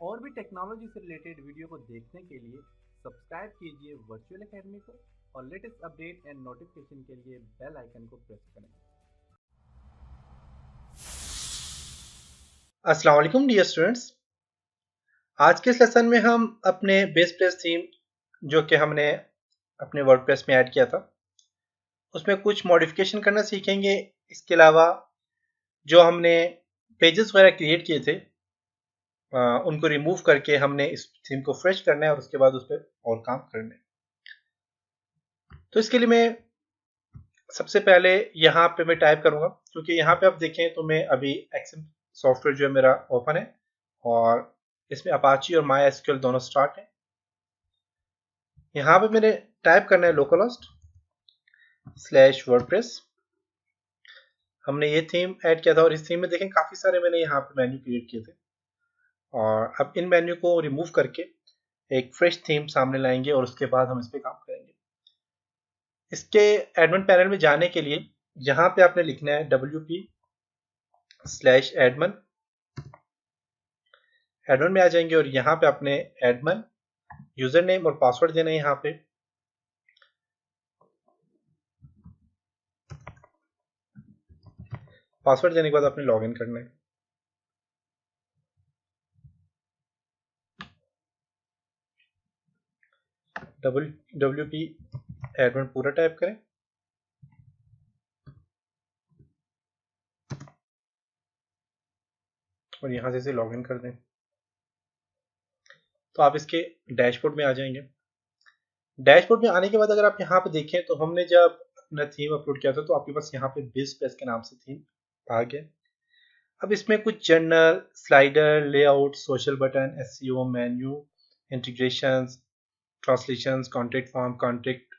और भी टेक्नोलॉजी से रिलेटेड वीडियो को देखने के लिए सब्सक्राइब कीजिए वर्चुअल एकेडमी को और लेटेस्ट अपडेट एंड नोटिफिकेशन के लिए बेल आइकन को प्रेस करें। अस्सलाम वालेकुम डियर स्टूडेंट्स। आज के सेशन में हम अपने बेस प्रेस थीम जो कि हमने अपने वर्डप्रेस में ऐड किया था उसमें कुछ मॉडिफिकेशन करना सीखेंगे। इसके अलावा जो हमने पेजेस वगैरह क्रिएट किए थे उनको रिमूव करके हमने इस थीम को फ्रेश करना है और उसके बाद उस पर और काम करना है। तो इसके लिए मैं सबसे पहले यहाँ पे मैं टाइप करूँगा, क्योंकि यहाँ पे आप देखें तो मैं अभी एक्सेल सॉफ्टवेयर जो है मेरा ओपन है और इसमें अपाची और माई एसक्यूएल दोनों स्टार्ट है। यहाँ पे मैंने टाइप करना है localhost/wordpress। हमने ये थीम ऐड किया था और इस थीम में देखें काफ़ी सारे मैंने यहाँ पे मेन्यू क्रिएट किए थे और अब इन मेन्यू को रिमूव करके एक फ्रेश थीम सामने लाएंगे और उसके बाद हम इस पर काम करेंगे। इसके एडमिन पैनल में जाने के लिए यहाँ पे आपने लिखना है wp/admin। एडमिन में आ जाएंगे और यहाँ पे आपने एडमिन यूजर नेम और पासवर्ड देना है। यहाँ पे पासवर्ड देने के बाद आपने लॉगिन करना है। wp एडमिन पूरा टाइप करें और यहाँ से इसे लॉगिन कर दें तो आप इसके डैशबोर्ड में आ जाएंगे। डैशबोर्ड में आने के बाद अगर आप यहाँ पे देखें तो हमने जब अपना थीम अपलोड किया था तो आपके पास यहाँ पे बेस के नाम से थीम आ गया। अब इसमें कुछ general, slider, layout, social button, SEO, menu, integrations, translations, contact form, contact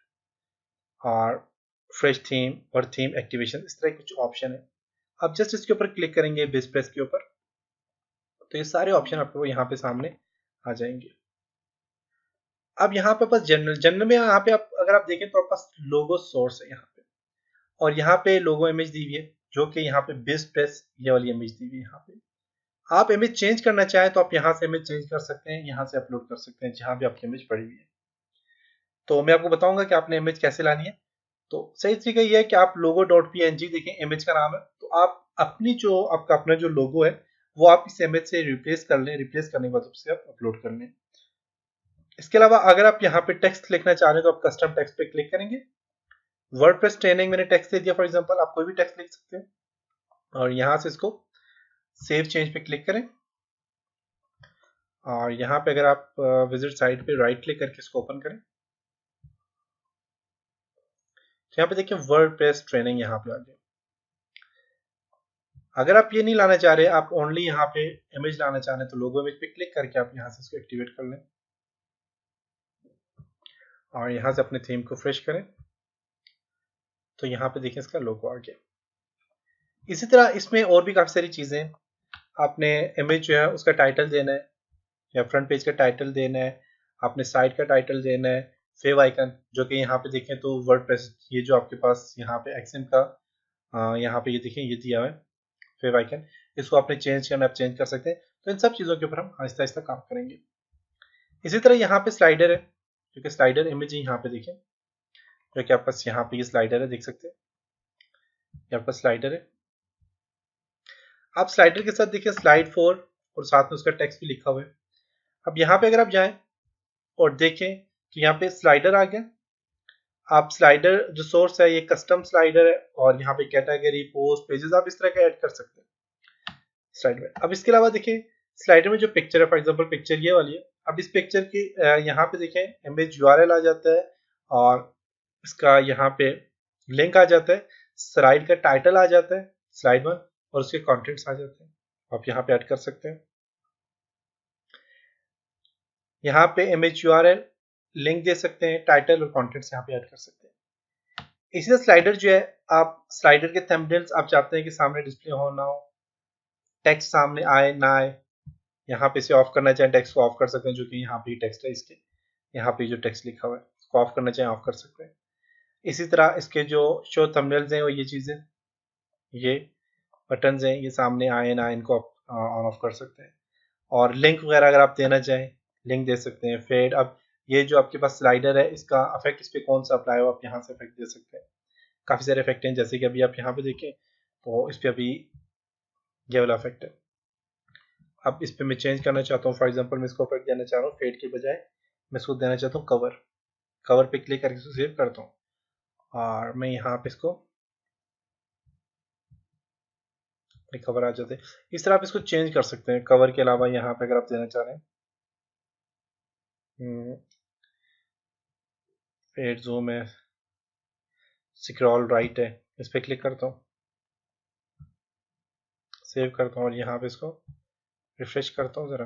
और फ्रेश थीम और थीम एक्टिवेशन, इस तरह कुछ ऑप्शन है। अब जस्ट इसके ऊपर क्लिक करेंगे बेस प्रेस के ऊपर तो ये सारे ऑप्शन आपको यहाँ पे सामने आ जाएंगे। अब यहाँ पे बस जनरल में यहाँ पे आप अगर आप देखें तो आपके पास लोगो सोर्स है यहाँ पे और यहाँ पे लोगो इमेज दी हुई है जो कि यहाँ पे बेस प्रेस ये वाली इमेज दी हुई है। यहाँ पे आप इमेज चेंज करना चाहें तो आप यहाँ से इमेज चेंज कर सकते हैं, यहाँ से अपलोड कर सकते हैं जहाँ भी आपकी इमेज पड़ी हुई है। तो मैं आपको बताऊंगा कि आपने इमेज कैसे लानी है। तो सही तरीका ये है कि आप लोगो डॉट png देखें, इमेज का नाम है, तो आप अपनी जो आपका अपना जो लोगो है वो आप इस इमेज से रिप्लेस कर लें। रिप्लेस करने के बाद उससे आप अपलोड कर लें। इसके अलावा अगर आप यहाँ पे टेक्स्ट लिखना चाह रहे हैं तो आप कस्टम टेक्स्ट पे क्लिक करेंगे। वर्डप्रेस ट्रेनिंग मैंने टेक्स्ट दे दिया फॉर एग्जांपल, आप कोई भी टेक्स्ट लिख सकते हैं और यहाँ से इसको सेव चेंज पे क्लिक करें और यहाँ पे अगर आप विजिट साइट पे राइट क्लिक करके इसको ओपन करें तो यहाँ पे देखिए वर्डप्रेस ट्रेनिंग यहाँ पे आ गया। अगर आप ये नहीं लाना चाह रहे, आप ओनली यहाँ पे इमेज लाना चाह रहे हैं तो लोगो इमेज पे क्लिक करके आप यहाँ से इसको एक्टिवेट कर लें और यहाँ से अपने थीम को फ्रेश करें तो यहाँ पे देखिए इसका लोगो आ गया। इसी तरह इसमें और भी काफ़ी सारी चीज़ें, आपने इमेज जो है उसका टाइटल देना है या फ्रंट पेज का टाइटल देना है, आपने साइट का टाइटल देना है, फेव आइकन जो कि यहाँ पे देखें तो वर्डप्रेस ये जो आपके पास यहाँ पे एक्सेंट का यहाँ पे ये देखें ये दिया हुआ है फेव आइकन, इसको आपने चेंज करना आप चेंज कर सकते हैं। तो इन सब चीज़ों के ऊपर हम आहिस्ता आहिस्ता काम करेंगे। इसी तरह यहाँ पे स्लाइडर है जो कि स्लाइडर इमेज है, यहाँ पे देखें जो कि आपके पास यहाँ पे ये स्लाइडर है, देख सकते हैं ये आपका स्लाइडर है। आप स्लाइडर के साथ देखिए स्लाइड 4 और साथ में उसका टेक्स्ट भी लिखा हुआ है। अब यहाँ पे अगर आप जाएं और देखें तो यहाँ पे स्लाइडर आ गया। आप स्लाइडर जो सोर्स है ये कस्टम स्लाइडर है और यहाँ पे कैटेगरी, पोस्ट, पेजेस आप इस तरह का ऐड कर सकते हैं स्लाइड में। अब इसके अलावा देखिए स्लाइडर में जो पिक्चर है, फॉर एग्जांपल पिक्चर ये वाली है, अब इस पिक्चर की यहाँ पे देखें इमेज यूआरएल आ जाता है और इसका यहाँ पे लिंक आ जाता है, स्लाइड का टाइटल आ जाता है स्लाइड 1 और उसके कंटेंट्स आ जाते हैं, आप यहाँ पे ऐड कर सकते हैं। यहाँ पे इमेज यूआरएल लिंक दे सकते हैं, टाइटल और कंटेंट्स यहाँ पे ऐड कर सकते हैं। इसी तरह स्लाइडर जो है, आप स्लाइडर के थंबनेल्स आप चाहते हैं कि सामने डिस्प्ले हो ना हो, टेक्स्ट सामने आए ना आए, यहाँ पे इसे ऑफ करना चाहें टेक्स्ट को ऑफ कर सकते हैं, जो कि यहाँ पे टेक्स्ट है इसके, यहाँ पे जो टेक्स्ट लिखा हुआ है उसको ऑफ करना चाहें ऑफ कर सकते हैं। इसी तरह इसके जो शो थंबनेल्स हैं वो ये चीज़ें, ये बटन्स हैं, ये सामने आए ना आए इनको आप ऑन ऑफ कर सकते हैं। और लिंक वगैरह अगर आप देना चाहें लिंक दे सकते हैं। फेड, अब ये जो आपके पास स्लाइडर है इसका इफेक्ट इस पर कौन सा अप्लाई हो, आप यहाँ से इफेक्ट दे सकते हैं। काफ़ी सारे इफेक्ट हैं, जैसे कि अभी आप यहाँ पे देखें तो इस पर अभी ये वाला इफेक्ट है। अब इस पर मैं चेंज करना चाहता हूँ, फॉर एग्जांपल मैं इसको इफेक्ट देना चाह रहा हूँ फेड के बजाय मैं इसको देना चाहता हूँ कवर। कवर पे क्लिक करके इसको सेव करता हूँ और मैं यहाँ पे इसको कवर आ जाते हैं। इस तरह आप इसको चेंज कर सकते हैं। कवर के अलावा यहाँ पे अगर आप देना चाह रहे हैं फेड जूम है, स्क्रॉल राइट है, इस पर क्लिक करता हूँ, सेव करता हूँ और यहाँ पे इसको रिफ्रेश करता हूँ ज़रा।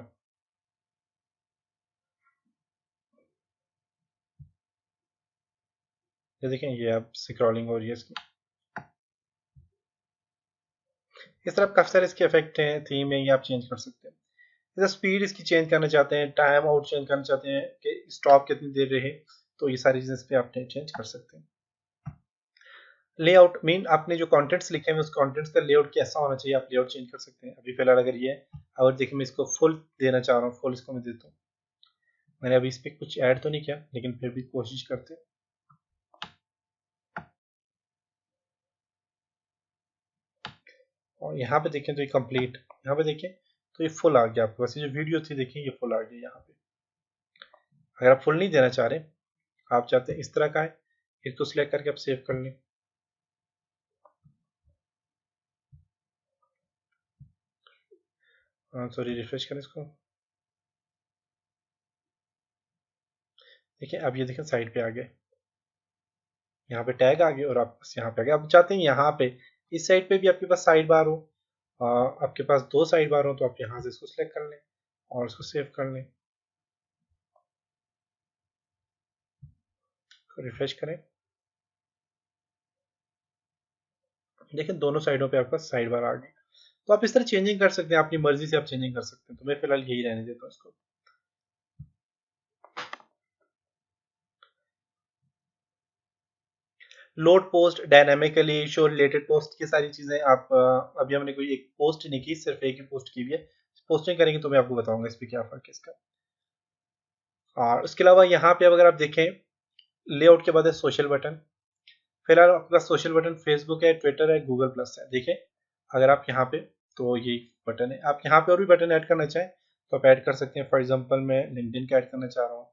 ये देखें ये अब स्क्रॉलिंग हो रही है इसकी। इस तरह काफ़ी सारे इसके इफेक्ट हैं, थीम है, ये आप चेंज कर सकते हैं। जैसे स्पीड इसकी चेंज करना चाहते हैं, टाइम आउट चेंज करना चाहते हैं कि स्टॉप कितनी देर रहे, तो ये सारी चीज़ें इस पर आप चेंज कर सकते हैं। लेआउट मीन आपने जो कंटेंट्स लिखे हैं उस कंटेंट्स का लेआउट कैसा होना चाहिए, आप लेआउट चेंज कर सकते हैं। अभी फिलहाल अगर ये अगर देखिए मैं इसको फुल देना चाह रहा हूँ, फुल इसको मैं देता हूँ। मैंने अभी इस पर कुछ ऐड तो नहीं किया लेकिन फिर भी कोशिश करते हैं। और यहाँ पे देखें तो ये कंप्लीट, यहाँ पे देखें तो ये फुल आ गया आपके पास। ये जो वीडियो थी देखिए ये फुल आ गया यहाँ पे। अगर आप फुल नहीं देना चाह रहे, आप चाहते हैं इस तरह का है, इसको सिलेक्ट करके आप सेव कर लें। सॉरी रिफ्रेश करें इसको। देखिए अब ये देखें साइड पे आ गए, यहाँ पे टैग आ गए और आप बस यहाँ पे आ गए। अब चाहते हैं यहाँ पे इस साइड पे भी आपके पास साइड बार हो, आपके पास 2 साइड बार हो, तो आप यहाँ से इसको सिलेक्ट कर लें और इसको सेव कर लें, रिफ्रेश करें। देखिए दोनों साइडों पे आपका साइड बार आ गई। तो आप इस तरह चेंजिंग कर सकते हैं, अपनी मर्जी से आप चेंजिंग कर सकते हैं। तो मैं फिलहाल यही रहने देता हूँ इसको। Load post, dynamically show related post की सारी चीजें आप अभी हमने कोई एक पोस्ट नहीं की, सिर्फ एक ही पोस्ट की हुई है। पोस्टिंग करेंगे तो मैं आपको बताऊंगा इस पर क्या फर्क है इसका। और उसके अलावा यहाँ पे अगर आप देखें लेआउट के बाद है सोशल बटन। फिलहाल आपके पास सोशल बटन फेसबुक है, ट्विटर है, गूगल प्लस है। देखिए अगर आप यहाँ पे तो ये बटन है, आप यहाँ पे और भी बटन ऐड करना चाहें तो आप ऐड कर सकते हैं। फॉर एग्जांपल मैं लिंक्डइन का ऐड करना चाह रहा हूँ,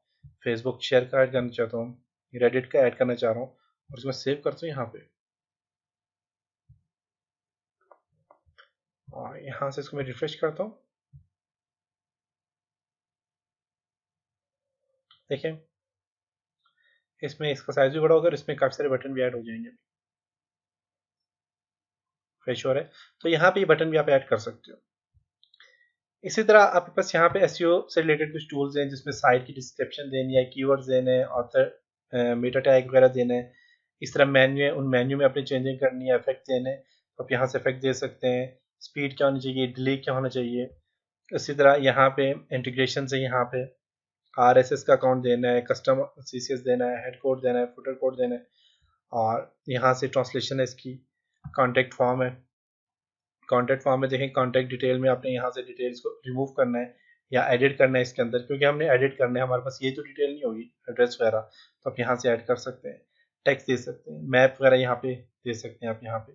फेसबुक शेयर का ऐड करना चाहता हूँ, रेडिट का ऐड करना चाह रहा हूँ और उसमें सेव करता हूँ यहाँ पे। और यहाँ से इसको मैं रिफ्रेश करता हूँ। देखें इसमें इसका साइज भी बड़ा होगा और इसमें काफ़ी सारे बटन भी ऐड हो जाएंगे। फ्रेश हो रहा है तो यहाँ पे ये बटन भी आप ऐड कर सकते हो। इसी तरह आपके पास यहाँ पे एसईओ से रिलेटेड कुछ टूल्स हैं जिसमें साइट की डिस्क्रिप्शन देनी है, कीवर्ड्स देने हैं, ऑथर मेटा टैग वगैरह देने हैं। इस तरह मेन्यू है, उन मेन्यू में अपनी चेंजिंग करनी है, इफेक्ट देने हैं तो आप यहाँ से इफेक्ट दे सकते हैं। स्पीड क्या होनी चाहिए, डिले क्या होना चाहिए। इसी तरह यहाँ पे इंटीग्रेशन से यहाँ पे RSS का अकाउंट देना है, कस्टम CSS देना है, हेड कोड देना है, फुटर कोड देना है। और यहाँ से ट्रांसलेशन है इसकी, कॉन्टेक्ट फॉर्म है। कॉन्टेक्ट फॉर्म में देखें कॉन्टेक्ट डिटेल में आपने यहाँ से डिटेल्स को रिमूव करना है या एडिट करना है इसके अंदर, क्योंकि हमने एडिट करना है, हमारे पास ये तो डिटेल नहीं होगी एड्रेस वगैरह, तो आप यहाँ से ऐड कर सकते हैं। टेक्स्ट दे सकते हैं, मैप वगैरह यहाँ पे दे सकते हैं आप। यहाँ पे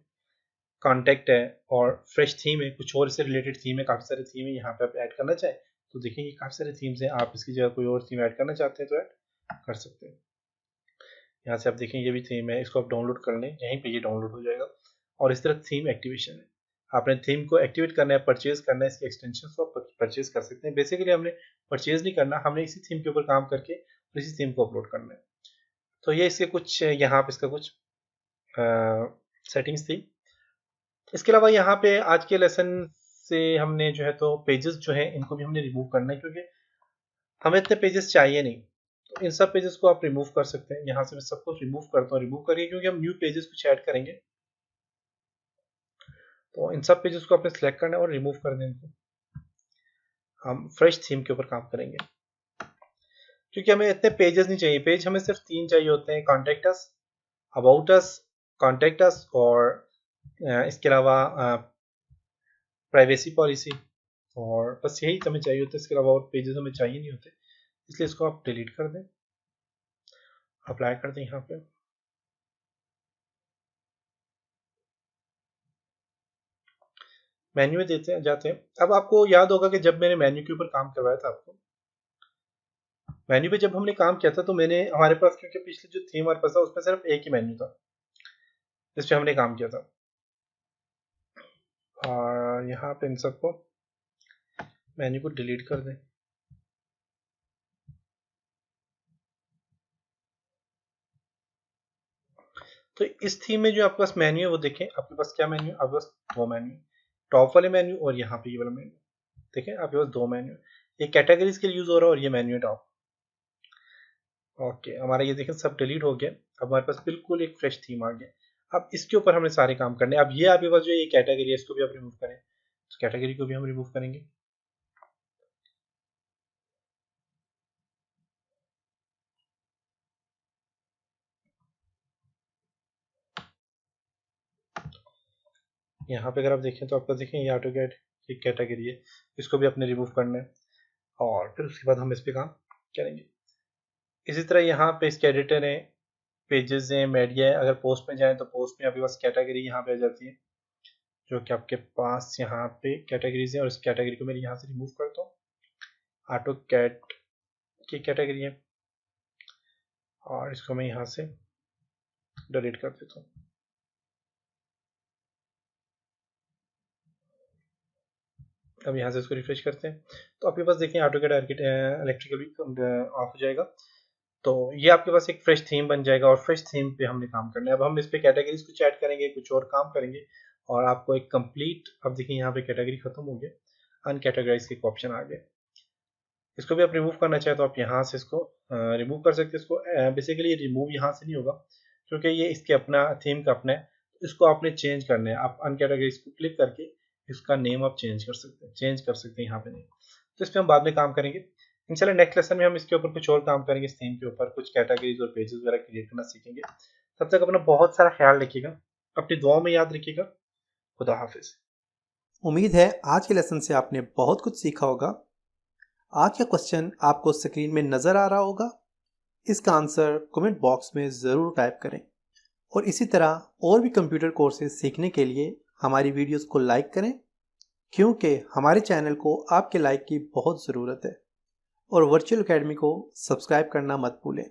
कॉन्टेक्ट है और फ्रेश थीम है, कुछ और इससे रिलेटेड थीम है, काफ़ी सारे थीम है यहाँ पे आप ऐड करना चाहें तो देखिए ये काफ़ी सारे थीम्स हैं। आप इसकी जगह कोई और थीम ऐड करना चाहते हैं तो ऐड कर सकते हैं। यहाँ से आप देखें ये भी थीम है, इसको आप डाउनलोड कर लें, यहीं पे ये डाउनलोड हो जाएगा। और इस तरह थीम एक्टिवेशन है, आपने थीम को एक्टिवेट करना है, परचेज करना है, इसकी एक्सटेंशन को आप परचेज कर सकते हैं। बेसिकली हमने परचेज नहीं करना, हमने इसी थीम के ऊपर काम करके और इसी थीम को अपलोड करना है। तो ये इसके कुछ यहाँ पे इसका कुछ सेटिंग्स थी। इसके अलावा यहाँ पे आज के लेसन से हमने जो है तो पेजेस जो है इनको भी हमने रिमूव करना है, क्योंकि हमें इतने पेजेस चाहिए नहीं। तो इन सब पेजेस को आप रिमूव कर सकते हैं। यहाँ से मैं सब कुछ रिमूव करता हूँ, रिमूव करिए क्योंकि हम न्यू पेजेस कुछ ऐड करेंगे। तो इन सब पेजेस को आपने सेलेक्ट करना है और रिमूव कर दें इनको। हम फ्रेश थीम के ऊपर काम करेंगे क्योंकि हमें इतने पेजेस नहीं चाहिए। पेज हमें सिर्फ 3 चाहिए होते हैं, contact us, about us, contact us और इसके अलावा प्राइवेसी पॉलिसी और बस यही हमें चाहिए होता है, इसके अलावा और पेजेस हमें चाहिए नहीं होते, इसलिए इसको आप डिलीट कर दें, अप्लाई कर दें यहाँ पे। मेन्यू में देते हैं, जाते हैं। अब आपको याद होगा कि जब मैंने मेन्यू के ऊपर काम करवाया था, आपको मेन्यू पे जब हमने काम किया था तो मैंने हमारे पास, क्योंकि पिछले जो थीम हमारे पास था उसमें सिर्फ एक ही मेन्यू था जिस पे हमने काम किया था, और यहाँ पे इन सबको मेन्यू को डिलीट कर दें। तो इस थीम में जो आपके पास मेन्यू है वो देखें, आपके पास क्या मेन्यू है, आपके पास दो मेन्यू, टॉप वाले मेन्यू और यहाँ पे ये वाला मेन्यू। देखें आपके पास दो मेन्यू, ये कैटेगरीज के लिए यूज हो रहा है और ये मेन्यू है टॉप। ओके, हमारा ये देखें सब डिलीट हो गया। अब हमारे पास बिल्कुल एक फ्रेश थीम आ गया। अब इसके ऊपर हमने सारे काम करने। अब ये आपके पास जो ये कैटेगरी है इसको भी आप रिमूव करें, तो कैटेगरी को भी हम रिमूव करेंगे। यहाँ पे अगर आप देखें तो आपको देखें ये ऑटो कैट एक कैटेगरी है, इसको भी आपने रिमूव करना है और फिर उसके बाद हम इस पे काम करेंगे। इसी तरह यहाँ पे इसके एडिटर है, पेजेस हैं, मीडिया है। अगर पोस्ट में जाएं तो पोस्ट में आपके पास कैटेगरी यहाँ पे आ जाती है, जो कि आपके पास यहाँ पे कैटेगरीज है, और इस कैटेगरी को मैं यहाँ से रिमूव करता हूँ। ऑटो कैट की कैटेगरी है और इसको मैं यहाँ से डिलीट कर देता हूँ। अब यहाँ से इसको रिफ्रेश करते हैं तो आपके पास देखें ऑटो कैट इलेक्ट्रिकल भी ऑफ हो जाएगा। तो ये आपके पास एक फ्रेश थीम बन जाएगा और फ्रेश थीम पे हमने काम करना है। अब हम इस पे कैटेगरीज कुछ ऐड करेंगे, कुछ और काम करेंगे और आपको एक कंप्लीट, अब देखिए यहाँ पे कैटेगरी खत्म हो गया, अनकैटेगराइज के ऑप्शन आ गए। इसको भी आप रिमूव करना चाहे तो आप यहाँ से इसको रिमूव कर सकते हैं। इसको बेसिकली रिमूव यहाँ से नहीं होगा क्योंकि ये इसके अपना थीम का अपना है, इसको आपने चेंज करना है। आप अनकैटेगराइज को क्लिक करके इसका नेम आप चेंज कर सकते हैं यहाँ पे नेम। तो इस पर हम बाद में काम करेंगे इंशाल्लाह। नेक्स्ट लेसन में हम इसके ऊपर कुछ और काम करेंगे, इस थीम के ऊपर कुछ कैटेगरीज और पेजेस वगैरह क्रिएट करना सीखेंगे। तब तक अपना बहुत सारा ख्याल रखिएगा, अपनी दुआओं में याद रखिएगा। खुदा हाफिज। उम्मीद है आज के लेसन से आपने बहुत कुछ सीखा होगा। आज का क्वेश्चन आपको स्क्रीन में नज़र आ रहा होगा, इसका आंसर कमेंट बॉक्स में ज़रूर टाइप करें और इसी तरह और भी कंप्यूटर कोर्सेज सीखने के लिए हमारी वीडियोस को लाइक करें, क्योंकि हमारे चैनल को आपके लाइक की बहुत ज़रूरत है। और वर्चुअल एकेडमी को सब्सक्राइब करना मत भूलें।